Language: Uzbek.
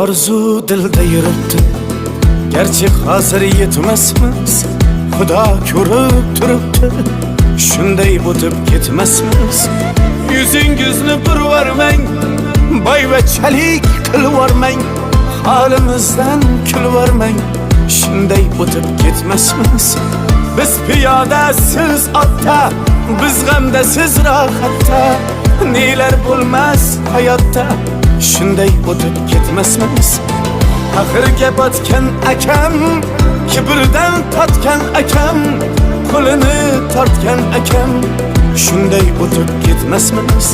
Arzu dilda yuribdi, gerçi hazır yetmesmiz. Xudo ko'rib turibdi, shunday o'tib ketmasmiz. Yuzingizni burvarmang, boyvachalik qilvormang, holimizdan kulvormang, shunday o'tib ketmasmiz. Biz piyoda, siz otda, biz g'amda, siz rohatda, nelar bo'lmas hayotda, shunday o'tib ketmasmiz. Axirga botgan akam, kibrdan totgan akam, qo'lini tortgan akam, shunday o'tib ketmasmiz.